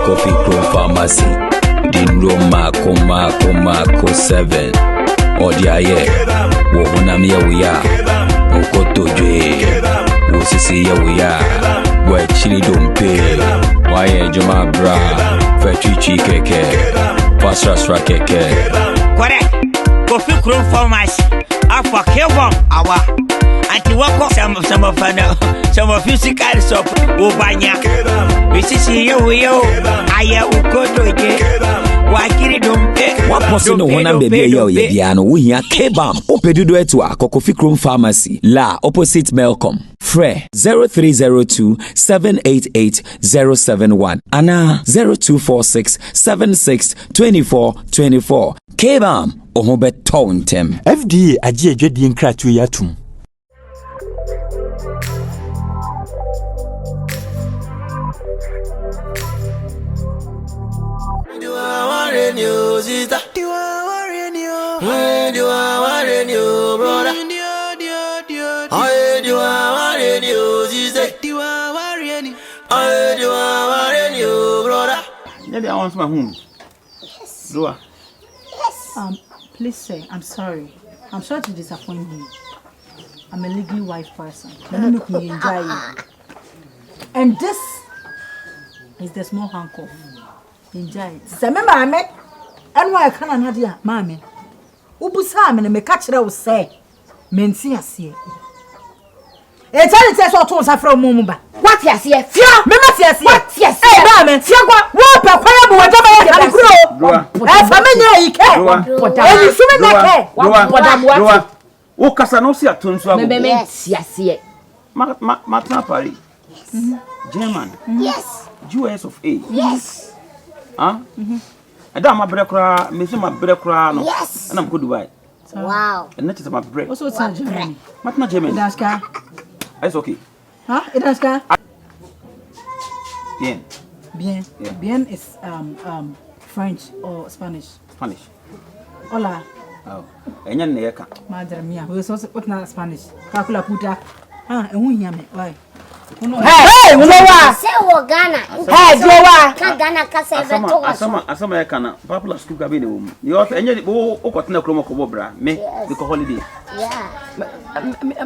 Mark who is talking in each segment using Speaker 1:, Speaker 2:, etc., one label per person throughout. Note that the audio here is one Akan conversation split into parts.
Speaker 1: Coffee Crew Pharmacy. Dangerou Mako 7. Odiaye. Wonamia we are. Okoto J. Wosisi ya we are. Where chili don't pay. Why Joma bra. Fetchi keke. Pasra keke.
Speaker 2: Correct. Coffee Crew Pharmacy. Afa kebom awa. Anti wako some of physical shop ubanya. Wosisi ya we yo. Aya ukoto J. Wakiri dompe.
Speaker 1: Waposi no wana baby ya biano wuhia kebam opedudu etu Coffee Crew Pharmacy la opposite Melcom Fre 0302 788 071 ana 0246 76 24 24 kebam ohobe tontem
Speaker 3: FDA agie dwedi nkratu yatum.
Speaker 4: New sister, do I worry you? Where do I worry you, brother? I do I worry you, sister? Do I worry you? I do I worry you, brother?
Speaker 5: Yeah, I want my home.
Speaker 6: Yes.
Speaker 5: Do I?
Speaker 6: Yes. Please say, I'm sorry. I'm sorry to disappoint you. I'm a legally wife person. And this is the small handcuff. Enjoy it. Remember, I met and why I can't have your mammy. Ubusa, and me catch it, say, Mensi, I see. It's all it says all tones are from Mumba. What yes, yes, yeah, Mamma, yes, what yes, mamma, Tiago, what a quiet boy, as a man, you can't.
Speaker 5: What Casanosia tunes are
Speaker 7: yes, yes,
Speaker 5: Martin Paris. German.
Speaker 7: yes,
Speaker 5: US of A.
Speaker 7: yes.
Speaker 5: Huh? I don't have my bread, Miss my bread crown.
Speaker 7: Yes.
Speaker 5: And I'm good by.
Speaker 7: Wow.
Speaker 5: And that is my bread.
Speaker 6: What's what's Germany?
Speaker 5: But not German.
Speaker 6: That's car.
Speaker 5: It's okay.
Speaker 6: Huh? It has car.
Speaker 5: Bien.
Speaker 6: Bien.
Speaker 5: Yeah.
Speaker 6: Bien is French or Spanish.
Speaker 5: Spanish.
Speaker 6: Hola.
Speaker 5: Oh. And then they can.
Speaker 6: Madre mia. We so what not Spanish. Calcula puta. Ah, and we yame. Why?
Speaker 7: Hey, Unowa. Say Ghana. Hey, Jowa. Ghana kasa ebeto.
Speaker 5: Asama kana. Popular school gabi ne wom. You also enye wo okotena kromo ko bobra. Me because holiday.
Speaker 7: Yeah.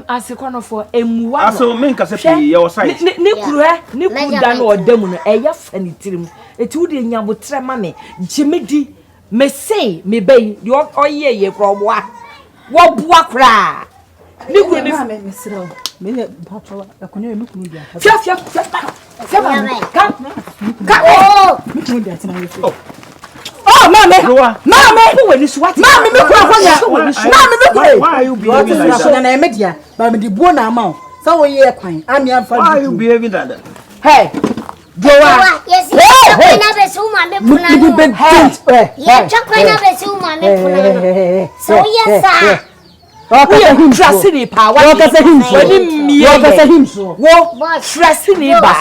Speaker 8: Asekono for emuwa.
Speaker 5: Aso me nka se pi your side.
Speaker 8: Ne kuru da no odamu no eya fani tirim. Eti wo de nyabotre ma me. Jimedi me say me bay. Yo oye ye kroboa. Wo bua kra. Ni kuru ni
Speaker 6: me misro. Me patro akonya me kunu dia.
Speaker 8: Fia.
Speaker 6: Oh, mama.
Speaker 8: Who when is what?
Speaker 6: Mama, me kura.
Speaker 5: Why are you behaving like that?
Speaker 6: Na media. Ba me di buo na ama. So we ye kwan. Ami amfa.
Speaker 5: Why are you behaving like that?
Speaker 6: Hey. Jowa.
Speaker 7: Yes. Hey. Na be su ma me puna.
Speaker 6: Hey.
Speaker 7: Yeah, chakwa na be su ma me puna. So yes sir.
Speaker 8: We trust in power. What does him so? Wo trust in ba.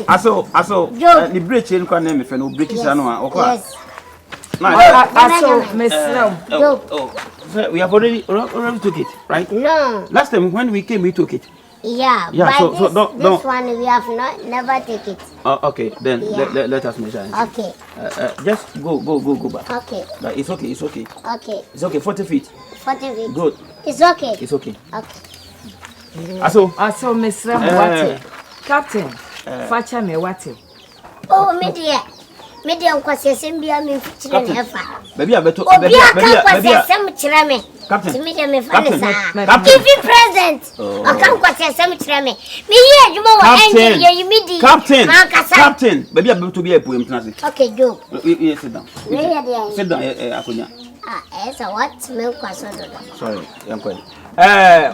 Speaker 5: Aso. The break in kwa name fe no break is ano okwa.
Speaker 7: Yes.
Speaker 8: Aso mesra.
Speaker 5: So we have already took it, right?
Speaker 7: No.
Speaker 5: Last time when we came we took it.
Speaker 7: Yeah,
Speaker 5: so
Speaker 7: this one we have never take it.
Speaker 5: Okay, then let us measure.
Speaker 7: Okay.
Speaker 5: Just go back.
Speaker 7: Okay.
Speaker 5: But it's okay.
Speaker 7: Okay.
Speaker 5: It's okay, 40 feet.
Speaker 7: 40 feet.
Speaker 5: Good.
Speaker 7: It's okay.
Speaker 5: Okay.
Speaker 7: Okay.
Speaker 8: Aso mesra wate. Captain, facha me wate.
Speaker 7: Oh, media nkwase sembia me fitire na efa.
Speaker 5: Baby abeto.
Speaker 7: Baby akwase sem kire me.
Speaker 5: Captain.
Speaker 7: Me me fa ne sa. Give you present. Aka nkwase sem kire me. Me ye adwuma wo engine ye yimidi.
Speaker 5: Captain. Baby abeto bi epoem tnase.
Speaker 7: Okay, go.
Speaker 5: You sit down. Sit down akonya.
Speaker 7: So what me kwaso do.
Speaker 5: Sorry, yanko.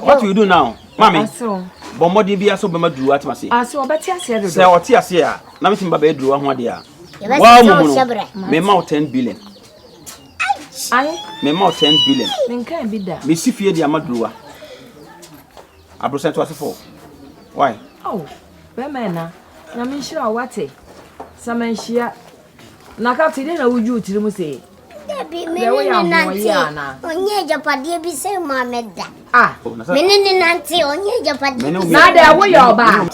Speaker 5: What do you do now? Mommy.
Speaker 8: Aso.
Speaker 5: Bomodi bi aso bema duru atmase.
Speaker 8: Aso obeti ase do.
Speaker 5: Say oti ase a, na me timba be duru ho ade a.
Speaker 7: Wow,
Speaker 5: me ma 10 billion.
Speaker 8: Aye.
Speaker 5: Me ma 10 billion.
Speaker 8: Me nkan bi da.
Speaker 5: Me sifie di amadruwa. Abrosen to asefo. Why?
Speaker 8: Oh, berma na. Na me shira wate. Samanshia. Na ka tide na wuju tirimu se.
Speaker 7: Debi menene nanti. Onye japade bi se Mohammed da.
Speaker 8: Ah.
Speaker 7: Menene nanti onye japade.
Speaker 8: Na da wo yo ba.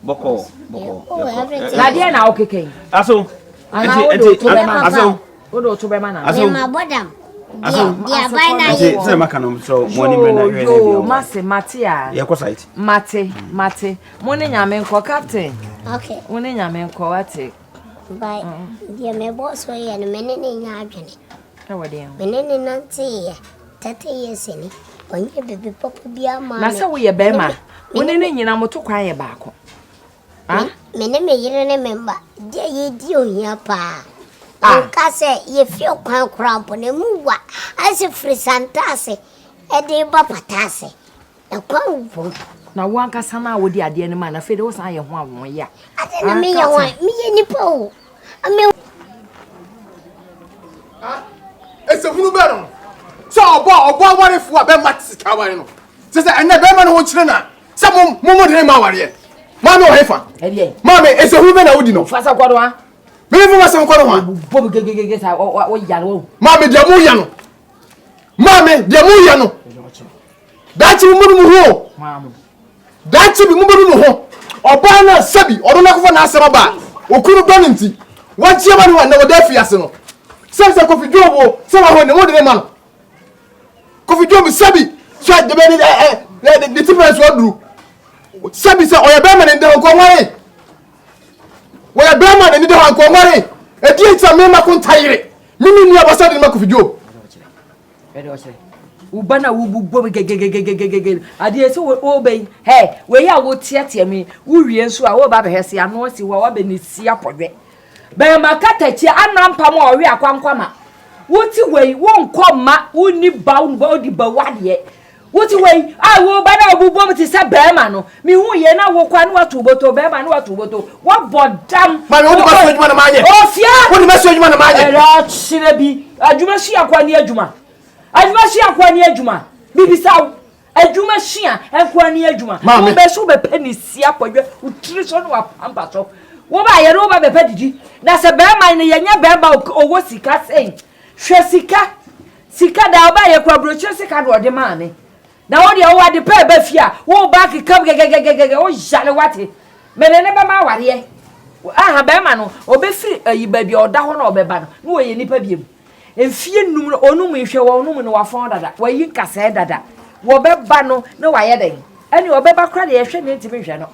Speaker 5: Boko.
Speaker 8: Na dia na okeke.
Speaker 5: Aso.
Speaker 8: Aso. Odo to be mana.
Speaker 7: Me ma bodam. Dia bai na
Speaker 5: yi. Say makano so money me na hwe na bi.
Speaker 8: Mase Matia.
Speaker 5: Ye ko site.
Speaker 8: Mate. Money nyame nko captain.
Speaker 7: Okay.
Speaker 8: Money nyame nko wate.
Speaker 7: Bai. Dia me boss so ye no me ne nya adwene.
Speaker 8: Ka wode.
Speaker 7: Me ne nante ye. Tete ye seni. Onye bebe papa bia ma.
Speaker 8: Na se wo ye bema. Money ne nyina moto kwan ye baako. Ah?
Speaker 7: Me ne me yire ne memba. Dia ye di ohia pa. Anka se ye fio kwan krampo ne muwa ase frisantase e de ba patase e kwan wo
Speaker 8: na wo anka sana wo di ade ne ma na fe de wo san ye ho awon ya
Speaker 7: ade na me ye ho me ye nipa o ame
Speaker 9: ese hunu be no so obo ware fu a be mat ka ware no se enne be ma no ho kire na se mo de ma ware ma me o hefa ma me ese hunu be na wodi no
Speaker 8: fa sa kwado ha
Speaker 9: me fu ma se kwado ha
Speaker 8: bob gegege sa wo ya no
Speaker 9: ma me de mu ya no ma me de mu ya no dachi mu ho
Speaker 8: ma mu
Speaker 9: dachi bi mu ho oba na sabi odo na ko na asema ba okuru do nti wa tie ba no na wo da fiase no se Kofi Jobo se wa ho ne mo de ma no Kofi Jobo sabi so de be ni the difference what do sabi se oya be ma ne de ko ware oya be ma ne de ko ware e di nta me ma ko ntayire mimi ni abasa de ma Kofi Jobo
Speaker 8: ubana wubu gegegegegegege ade ese wo be he we ya wo tiatia mi wo wie nso a wo ba be hese ano si wo ba ne si apodwe be makatachi anampa ma owe akwankwama wuti wei wo nkoma woni ba wo di ba wade wuti wei a wo ba na obubo mti se be ma no mi hu ye na wo kwa no atuboto be ma no atuboto wo bodam
Speaker 9: ma me wo di ba so adwuma na manye
Speaker 8: ofia
Speaker 9: wo di ba so adwuma na manye
Speaker 8: era chire bi adwuma shi akwa ni adwuma bibisaw adwuma hia enkwani adwuma wo be so be panisi apodwe utiri so no apamba so wo ba ye ro ba be padidi na se be man ne yenya be ba owo sika sen hwe sika da wo ba ye kwa broche sika do de maame na wo de wo de pe ba fia wo ba kikam gegegegege wo jale wate me ne be ma ware aha be ma no obefiri ayi ba bi oda ho na obeba no wo ye nipa biem enfie num onum ihwe wo onum no wafon dada wayi nkasa dada wo beba no na waye den ani wo beba kra de yehwe ne ntimi hwe no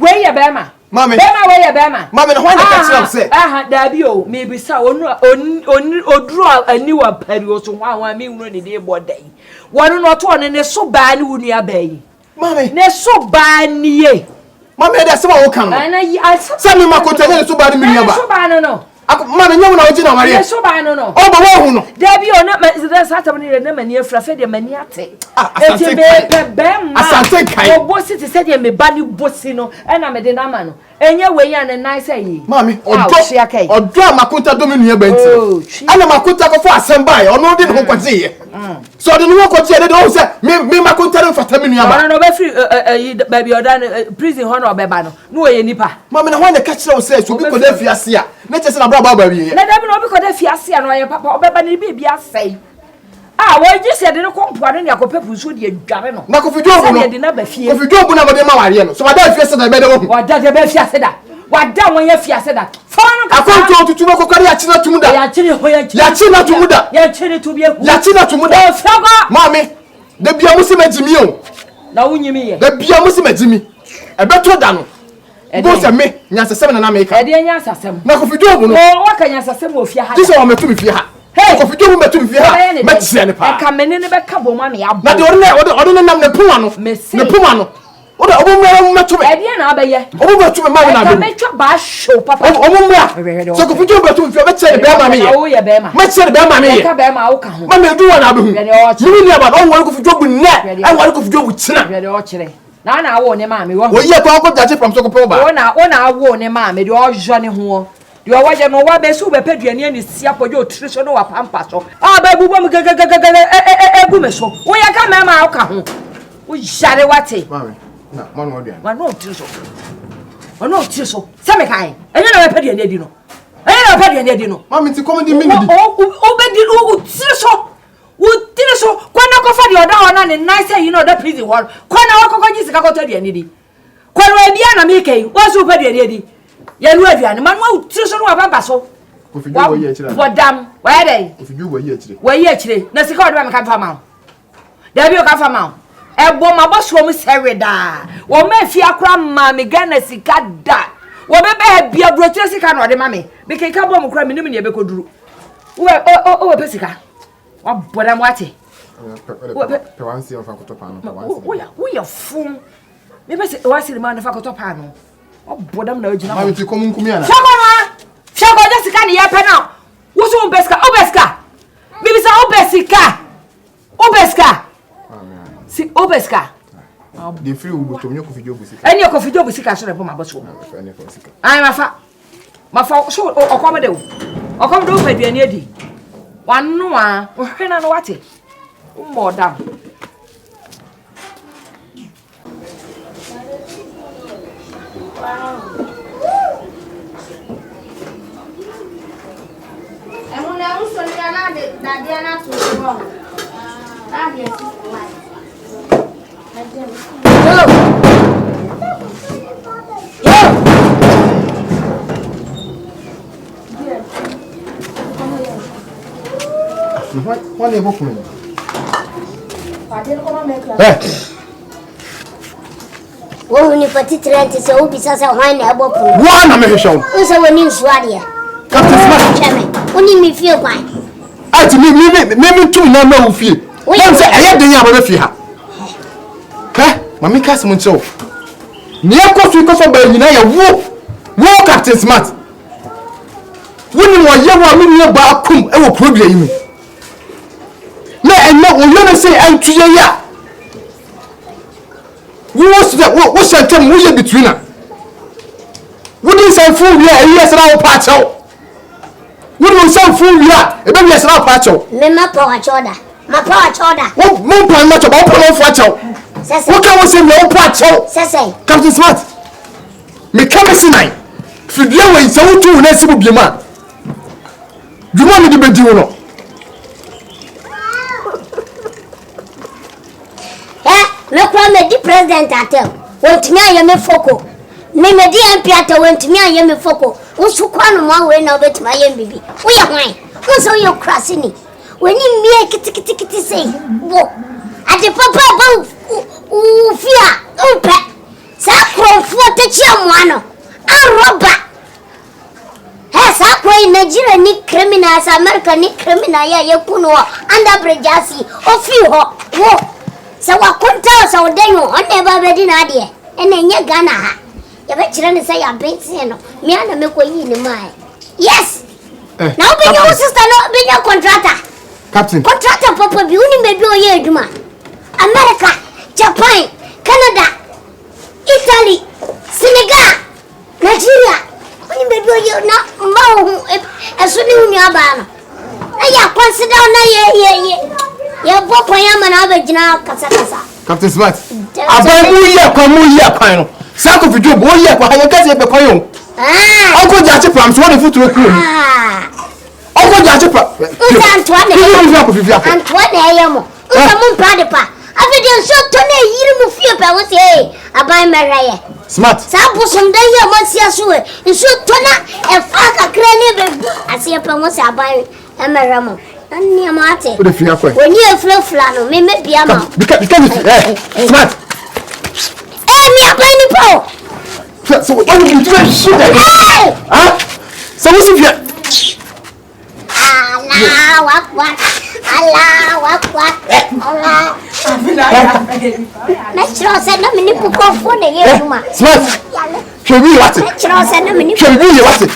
Speaker 8: we ye bema
Speaker 9: mame
Speaker 8: bema we ye bema
Speaker 9: mame no ho na ka tira se
Speaker 8: aha dabi o me bisa onu oduru ani wa pari o so hwa me wunu ne de bodai wonu no to ne so ba ni wunu abai
Speaker 9: mame
Speaker 8: ne so ba ni ye
Speaker 9: mame de se ba wo kan no
Speaker 8: ana yi
Speaker 9: se mi makota ne so ba ni mi aba
Speaker 8: so ba no
Speaker 9: mame nyawo na wo na ware
Speaker 8: so ba no
Speaker 9: o ba wo hu no
Speaker 8: dabi o na satam ni na mani afra fe de mani ate
Speaker 9: asante
Speaker 8: asante kai o bosi ti se de me ba ni bosi no e na me de na ma no enye we ya ne nice yi
Speaker 9: mame odo amakunta do me nua ba nti ana makunta ko fo asem bai ono de ho kwaje ye so de no kwaje de o se me makunta do fata me nua ba
Speaker 8: no be free baby odan prison ho na obeba no we ye nipa
Speaker 9: mame na ho na ka kire o se so bi ko da fiase a na chese na bra ba wi ye
Speaker 8: na da bi no bi ko da fiase a no ye papa obeba ni bi asai wo ji se de no kompoa no ne akopepu so de adware no
Speaker 9: na Kofi Jobo no Kofi Jobo na de ma ware no so wada fiase da be de wo
Speaker 8: wada de be fiase da wada won ye fiase da fa no ka
Speaker 9: akonto tutu no kokari ya china tumuda
Speaker 8: ya china
Speaker 9: tumuda
Speaker 8: ya chini tu bie
Speaker 9: ya china tumuda
Speaker 8: fiago
Speaker 9: mame de bia musi majimi o
Speaker 8: na wunyimi ye
Speaker 9: de bia musi majimi e beto da no bo se me nyansesem na me ka
Speaker 8: e de nyansesem
Speaker 9: na Kofi Jobo no
Speaker 8: o waka nyansesem o fia ha
Speaker 9: ti se o metu mi fia ha Kofi Jobo metu mi fia ha metse ne pa
Speaker 8: e ka menene be ka bo ma me ya
Speaker 9: na de ode nam ne puma no ne puma no ode obo metu me
Speaker 8: e de na abaye
Speaker 9: obo metu me ma na
Speaker 8: be metwa ba show papa
Speaker 9: obo mra so Kofi Jobo metu mi fia metse ne be ma me ye
Speaker 8: o ye be ma
Speaker 9: metse ne be ma me ye
Speaker 8: ka be ma o ka ho
Speaker 9: ma me du wa na be hu mi ni aba o wori Kofi Jobo ne e wori Kofi Jobo china
Speaker 8: be de o kire na wo ne ma me wo
Speaker 9: ye ko ko dache from so ko pe ba
Speaker 8: na wo ne ma me de o jo ne ho de o waje no wa be su be peduane ani sia poje o tiri so no wa pampa so ba bubo mu egu me so wo ya ka ma o ka ho wo jare wate
Speaker 9: mame na mo no oduan
Speaker 8: ma no tiri so se me kai enye na be peduane adi no
Speaker 9: mame ti comedy minidi
Speaker 8: o be di o tiri so kwana ko fa di oda ona ne nice you know that prison hall kwana wa kokko jisika ko to di ani di Kwalwe bia na meke, wasu pa de. Ya nu aduane, man wa so no aba so.
Speaker 9: Kofijo wo ye chire.
Speaker 8: Bodam, wa dey.
Speaker 9: Kofijo wo ye chire.
Speaker 8: Wa ye chire. Na sika odwa me kan fa ma. Da bi o kan fa ma. Ebo ma boso mu sereda. Wo ma fi akra ma me Ghana sika da. Wo be be bia brochire sika na ode ma me. Be ke ka bo mu kra me nim ne be koduru. Wo be sika. Wa bodam wate.
Speaker 9: Pe wan si on fa kotopa no.
Speaker 8: Wo ya fum. Me be se wa si ma na fa kotopa no. Wo bodam na ojina.
Speaker 9: Ma ti komu nkumi ana.
Speaker 8: Shako sika ni yepe na. Wo so obeska. Bibi sa obeska. Si obeska.
Speaker 9: De free ubo to nyoko fijo busika.
Speaker 8: Eni okofijo busika so repo maboso. Ai mafa so okomode wo. Okomode wo paduane adi. Wanu a ohwena no wate. Mo dam.
Speaker 7: Emuna usoni na de dadia na to wrong. That is why.
Speaker 9: What are you doing?
Speaker 7: Wo ni pati trente se o bisa se hwan na abo pu.
Speaker 9: Wa na me hwehwe.
Speaker 7: O se woni nsuade.
Speaker 9: Captain Smart.
Speaker 7: Cheme. Oni mi fie kwan.
Speaker 9: Ati me tu na ma wo fie. Won se eye den ya ba fie ha. Mami kasi mo ncho. Ni ekofi ko so ba nyina ya wo Captain Smart. Woni mo ye wo mi ni ba akum e wo problem yi mu. Na enna wo yo na say antuye ya. Wo sentem wo ye between na. Wodi san fu wi a yes na wo pa chaw. Wodi san fu wi a e be yes na wo pa chaw.
Speaker 7: Me ma power choda. Ma power choda.
Speaker 9: Wo mo pa ma chaw ba wo fa chaw. What can we say? No part. Captain Smart. Me come see nine. If you deal with so to na sibu bi ma. You want me to be doing no?
Speaker 7: Me kwa me di president atel. Wontumi aye me foko. Me di MP atel wontumi aye me foko. Usu kwa no ma we na obetuma aye bibi. Wo ye hwan? Wo so yo krasi ni. Weni mie kiti say. Wo. Ade papa ba ufia umpe sa krofo te chiamwa no aroba sa koi Nigeria ni criminals America ni criminal ya yekuno under brejasi ofi ho wo sa wakonta sa odenyo onne ba bedi na ade ene nya Ghana ha ya be kire ne say ya beti no me ana me koyi ni mai yes na obi your sister no be your contractor
Speaker 9: Captain
Speaker 7: papa bi uni me bi oye aduma America, Japan, Canada, Italy, Senegal, Nigeria. When baby you na mau asuni unyabana. Aya consider na ye boko yama na abegina kasa.
Speaker 9: Captain Smart. Abai mu ye kwan no. Sako video bo ye kwa hanya kase be kwan yo. Onko jache pram so won futuro ku. Onko jache pram.
Speaker 7: Antoine ayemo. Usamu mpade pa. Afide so to na yiri mu fie pa wo se aban meraye.
Speaker 9: Smart.
Speaker 7: Sabu somda ye monsia so e. Nso to na e fa kakra ne be ase pa mo se aban emeramo. Ani amate.
Speaker 9: Wo de fia kwa.
Speaker 7: Woni efrefra no me bia ma.
Speaker 9: Because Smart.
Speaker 7: Mi aban ni po.
Speaker 9: So what would you do shit? So what's if you
Speaker 7: Allah akbar. Metro said no many book of for the year.
Speaker 9: Smart. Show me what it.
Speaker 7: Metro said no many.
Speaker 9: Show me what it.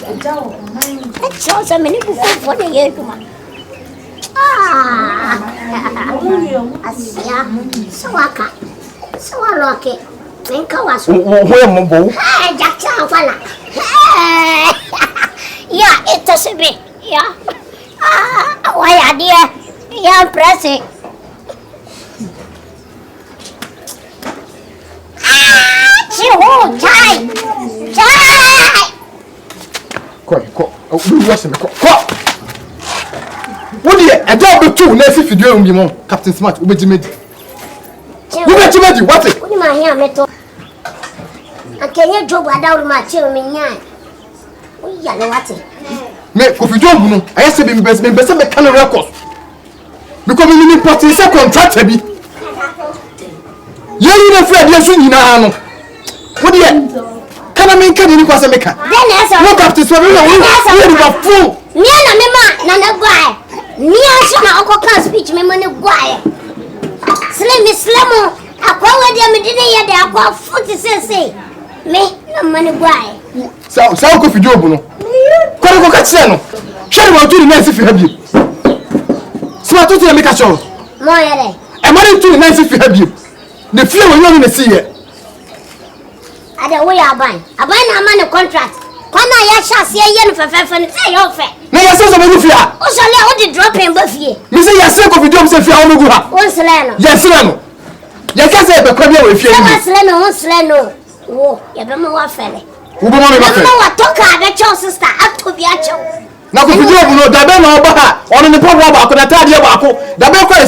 Speaker 7: Metro said many book for the year. Asia. Sawaka. Sawaloke. Menka was.
Speaker 9: Where Mumbo?
Speaker 7: Hey, Jackson. Yeah, it doesn't be. Yeah. Why are dear? Yeah, pressing. Chai.
Speaker 9: Ko. We listen. Ko. What dey? A job be two na fi video mi mo. Captain Smart, Ubejimedi. What it?
Speaker 7: Uni ma here meto. Akenya job adawru ma chiro me nyan. O ya le wate.
Speaker 9: Me Kofi Job no, I say be best me can records. Because me important say contractor bi. Ye na Fred yesu nyina no. Wo de kana me kan ni kwase me ka.
Speaker 7: Then esa.
Speaker 9: Look up to so we are full.
Speaker 7: Me na me ma na na gwae. Me aso na okoka speech me mo ne gwae. Slemo akwa wadi me dine ye de akwa futi sese. Me na mo ne gwae.
Speaker 9: Sa Kofi Job no. Ko ka tse no. Hwe ma tu ni na fi ha bi. Sima to te me ka cho.
Speaker 7: Mo yere.
Speaker 9: E ma ni tu ni na fi ha bi. The fear when you na see here.
Speaker 7: Ada wo ya ban. Aban na ma ne contract. Kwana ya sha se ye no fefefe ne say yo fe.
Speaker 9: Na ya se so me fia.
Speaker 7: O so le o di dropping ba fie.
Speaker 9: Me say ya se Kofi Job se fia o no gu ha.
Speaker 7: O sele no.
Speaker 9: Ya sele no. Ya ka se be kwa bia we fie ni.
Speaker 7: O sele no. Wo, ya be mo wa fele.
Speaker 9: Wo be mo me ba fe.
Speaker 7: Na wa toka be cho sister ato bi a cho.
Speaker 9: Na Kofi Job no da be na oba ha. Ono ni problem ba ko na tade ba ko. Da be kwa